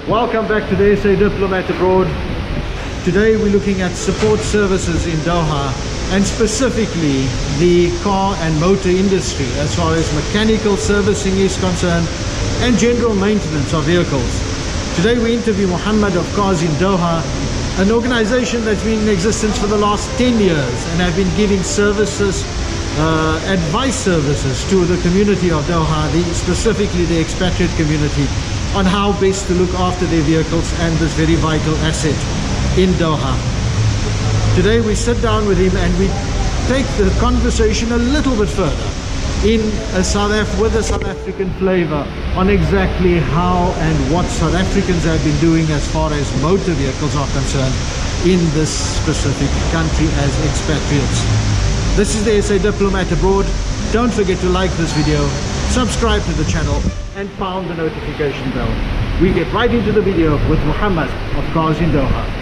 Welcome back to the SA Diplomat Abroad. Today we're looking at support services in Doha, and specifically the car and motor industry as far as mechanical servicing is concerned and general maintenance of vehicles. Today we interview Muhammad of Cars in Doha, an organization that's been in existence for the last 10 years and have been giving services, advice services to the community of Doha, specifically the expatriate community, on how best to look after their vehicles and this very vital asset in Doha. Today we sit down with him and we take the conversation a little bit further with a South African flavor on exactly how and what South Africans have been doing as far as motor vehicles are concerned in this specific country as expatriates. This is the SA Diplomat Abroad. Don't forget to like this video, subscribe to the channel and pound the notification bell. We get right into the video with Muhammad of Cars in Doha.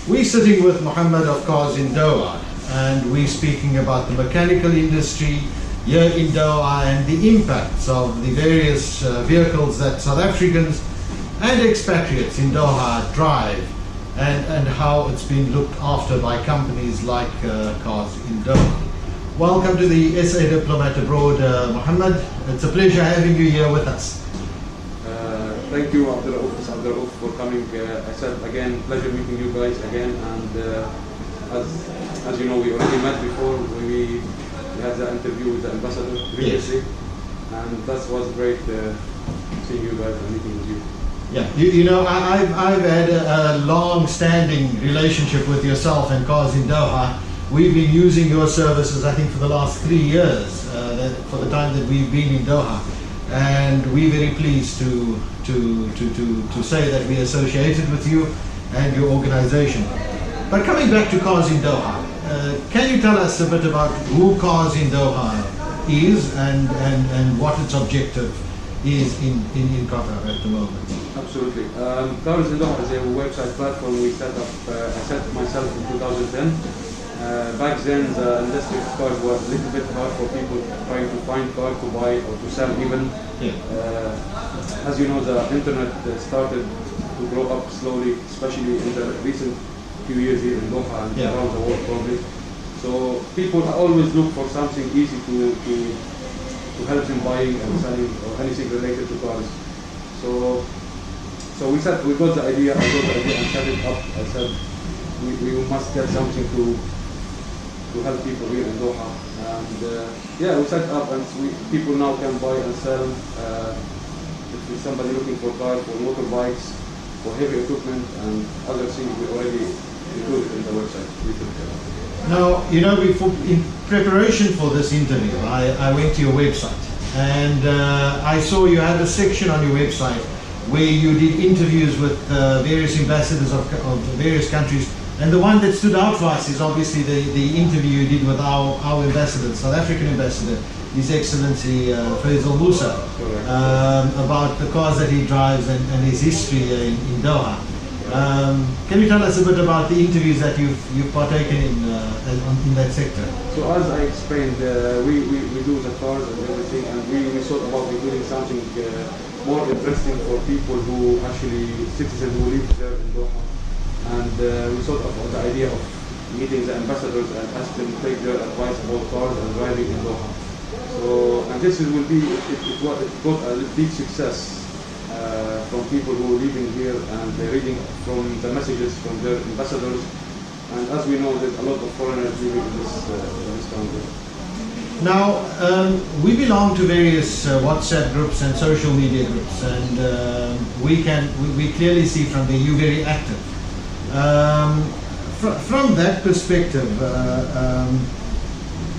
We're sitting with Muhammad of Cars in Doha, and we're speaking about the mechanical industry here in Doha and the impacts of the various vehicles that South Africans and expatriates in Doha drive, and how it's been looked after by companies like Cars in Doha. Welcome to the SA Diplomat Abroad, Muhammad. It's a pleasure having you here with us. Thank you, Abdu-Raof, for coming. I said again, pleasure meeting you guys again. And as you know, we already met before. We had the interview with the ambassador previously, yes. And that was great seeing you guys and meeting with you. Yeah, you know, I've had a long-standing relationship with yourself and Cars in Doha. We've been using your services, I think, for the last 3 years, for the time that we've been in Doha. And we're very pleased to say that we're associated with you and your organization. But coming back to Cars in Doha, can you tell us a bit about who Cars in Doha is and what its objective is in Qatar at the moment? Absolutely. Cars in Doha is a website platform we set up. I set up myself in 2010. Back then, the industry of cars was a little bit hard for people trying to find cars to buy or to sell even. Yeah. As you know, the internet started to grow up slowly, especially in the recent few years here in Doha and around the world probably. So people always look for something easy to help them buying and selling or anything related to cars. So we got the idea, I got the idea and set it up. I said we must get something to help people here in Doha, and yeah, we set up and people now can buy and sell. If there's somebody looking for cars, for motorbikes, for heavy equipment and other things, we already included in the website. Now, you know, in preparation for this interview, I went to your website, and I saw you had a section on your website where you did interviews with various ambassadors of various countries. And the one that stood out for us is obviously the interview you did with our ambassador, South African ambassador, His Excellency Faisal Musa, about the cars that he drives and his history in Doha. Can you tell us a bit about the interviews that you've partaken in that sector? So as I explained, we do the cars and everything, and we thought about doing something more interesting for people who actually, citizens who live there in Doha. And we thought of the idea of meeting the ambassadors and ask them to take their advice about cars and driving in Doha. So, and this will be, it got a big success from people who are living here and they're reading from the messages from their ambassadors. And as we know, there's a lot of foreigners living in this country. Now, we belong to various WhatsApp groups and social media groups, and we clearly see from there you're very active. From that perspective,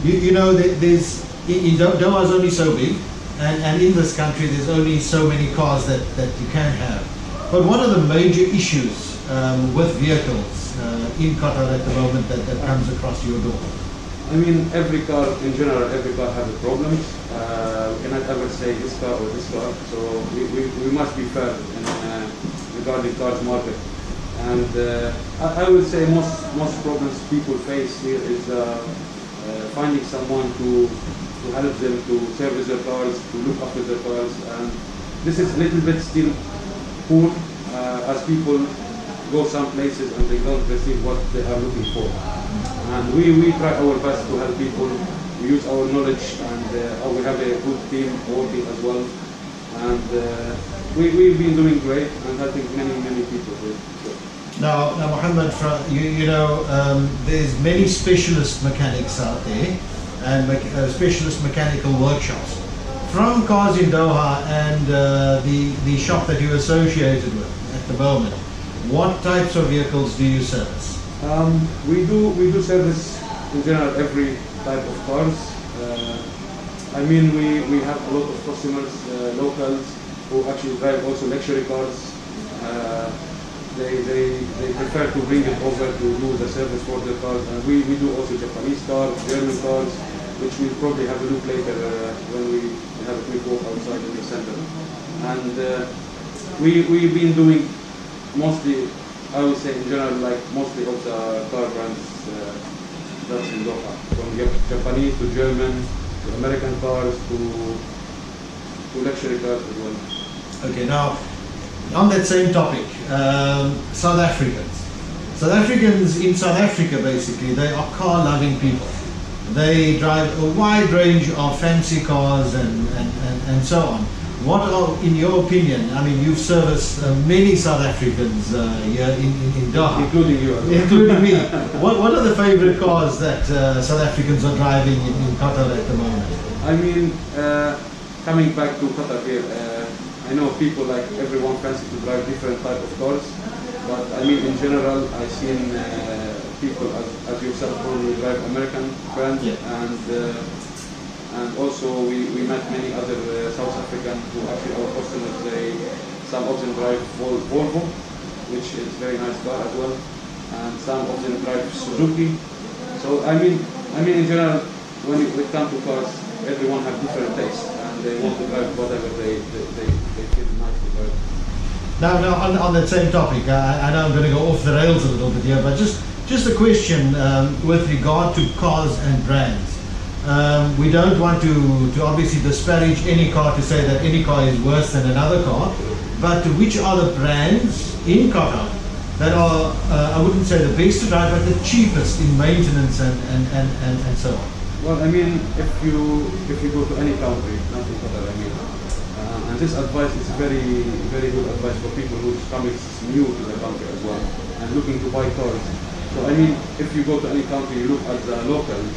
you know, Doha is only so big, and in this country there's only so many cars that you can have. But what are the major issues with vehicles in Qatar at the moment that comes across your door? I mean, every car, in general, every car has problems. We cannot ever say this car or this car, so we must be fair regarding cars market. And I would say most problems people face here is finding someone to help them to service their cars, to look after their cars, and this is a little bit still poor as people go some places and they don't receive what they are looking for. And we try our best to help people. We use our knowledge, and we have a good team working as well. And we've been doing great and helping many people with it. Now Mohammed, there's many specialist mechanics out there and specialist mechanical workshops. From Cars in Doha and the shop that you're associated with at the moment, what types of vehicles do you service? We do service in general every type of cars. I mean, we have a lot of customers, locals, who actually drive also luxury cars. They prefer to bring it over to do the service for their cars, and we do also Japanese cars, German cars, which we'll probably have a look later when we have a quick walk outside in the center. And we've been doing mostly, I would say in general, like mostly of the car brands that's in Doha, from Japanese to German to American cars to luxury cars as well. Okay, now on that same topic, South Africans. South Africans in South Africa, basically, they are car-loving people. They drive a wide range of fancy cars and so on. What are, in your opinion, I mean, you've serviced many South Africans here in Doha. Including you. Including me. What are the favorite cars that South Africans are driving in Qatar at the moment? I mean, coming back to Qatar here, I know people, like everyone, fancy to drive different type of cars, but I mean in general I've seen people as yourself probably drive American brands, yeah. And also we met many other South African who actually our customers. Some of them drive Volvo, which is very nice car as well, and some of them drive Suzuki. So I mean in general, when it comes to cars, everyone has different tastes, and they want to drive whatever they feel nice to drive. Now on that same topic, I know I'm going to go off the rails a little bit here, but just a question with regard to cars and brands. We don't want to obviously disparage any car to say that any car is worse than another car, but which are the brands in Qatar that are, I wouldn't say the best to drive, but the cheapest in maintenance and so on? Well, I mean, if you go to any country, not in Qatar, I mean, and this advice is very good advice for people who coming new to the country as well and looking to buy cars. So I mean, if you go to any country, you look at the locals,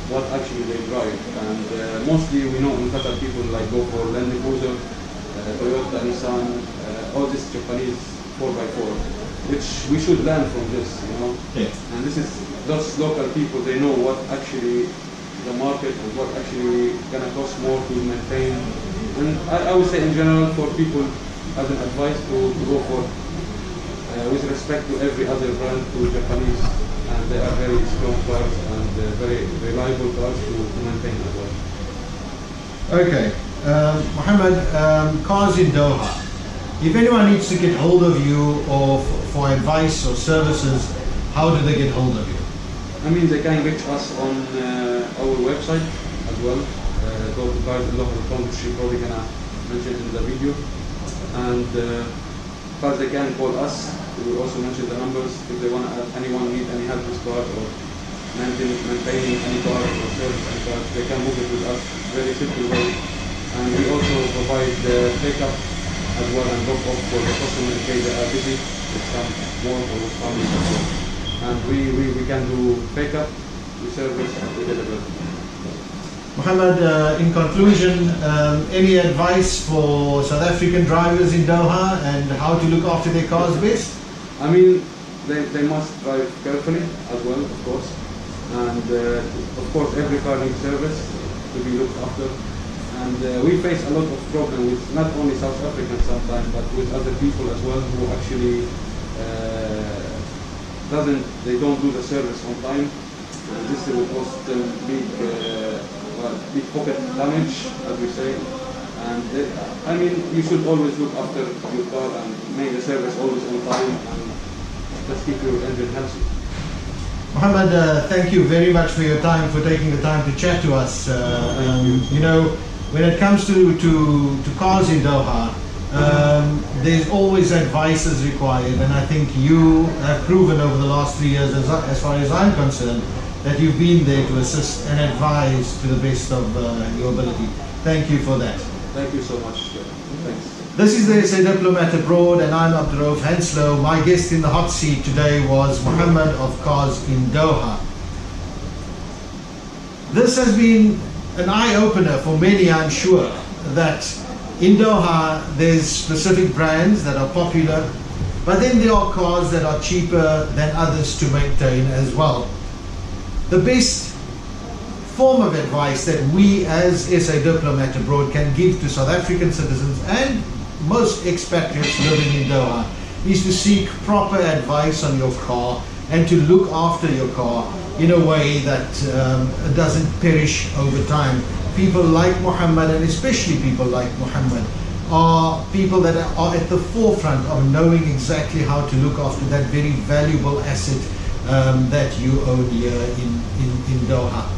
what actually they drive, and mostly we know in Qatar people like go for Land Cruiser, Toyota, Nissan, all this Japanese 4x4, which we should learn from this, you know. Yeah. And this is those local people, they know what actually the market and what actually gonna cost more to maintain. And I would say in general for people as an advice to go for with respect to every other brand, to Japanese, and they are very strong cars and very reliable cars to maintain as well. Okay, Mohammed, Cars in Doha. If anyone needs to get hold of you or for advice or services, how do they get hold of you? I mean, they can reach us on our website as well. Go to carsanddoha.com, which you're probably gonna mention in the video. And first they can call us. We will also mention the numbers if they want anyone need any help with cars or maintaining any cars or service any cars. They can book it with us. Very simple way. And we also provide the pickup as well and drop off for the customer in case they are busy with some work or with family as well. And we can do pickup, we service, and we deliver. Mohammed, in conclusion, any advice for South African drivers in Doha and how to look after their cars best? I mean, they must drive carefully as well, of course. And of course, every car needs service to be looked after. And we face a lot of problem with not only South Africans sometimes, but with other people as well who actually they don't do the service on time, and this will cause them big pocket damage, as we say. And I mean, you should always look after your car and make the service always on time, and just keep your engine healthy. Mohammed, thank you very much for your time, for taking the time to chat to us. You know, when it comes to cars in Doha, there's always advice is required, and I think you have proven over the last 3 years, as far as I'm concerned, that you've been there to assist and advise to the best of your ability. Thank you for that. Thank you so much. Thanks. This is the SA Diplomat Abroad, and I'm Abdu-Raof Hanslo. My guest in the hot seat today was Mohammed of Cars in Doha. This has been an eye-opener for many, I'm sure, that in Doha there's specific brands that are popular, but then there are cars that are cheaper than others to maintain as well. The best form of advice that we as SA Diplomat Abroad can give to South African citizens and most expatriates living in Doha is to seek proper advice on your car and to look after your car in a way that doesn't perish over time. People like Mohammed, and especially people like Mohammed, are people that are at the forefront of knowing exactly how to look after that very valuable asset that you own here in Doha.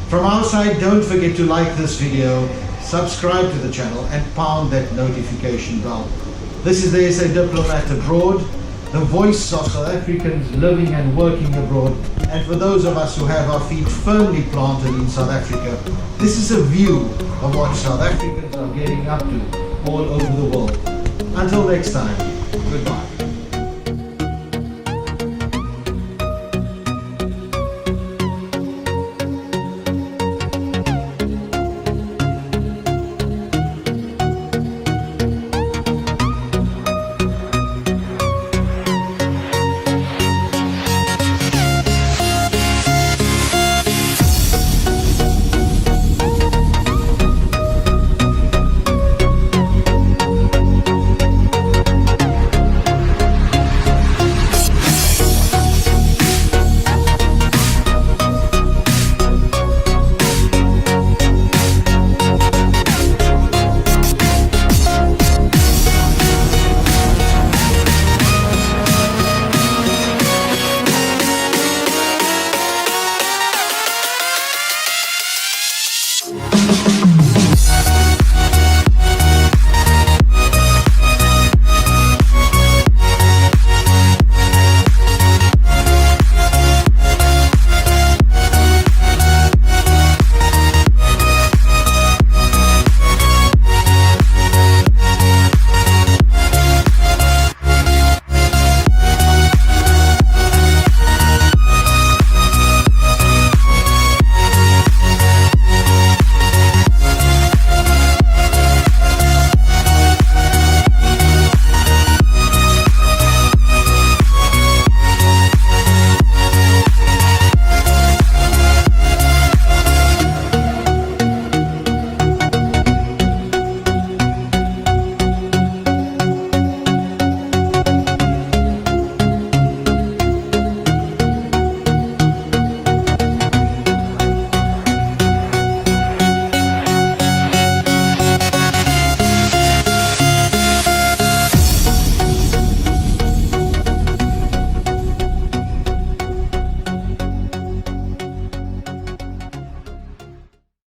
From our side, don't forget to like this video, subscribe to the channel, and pound that notification bell. This is the SA Diplomat Abroad, the voice of South Africans living and working abroad. And for those of us who have our feet firmly planted in South Africa, this is a view of what South Africans are getting up to all over the world. Until next time, goodbye.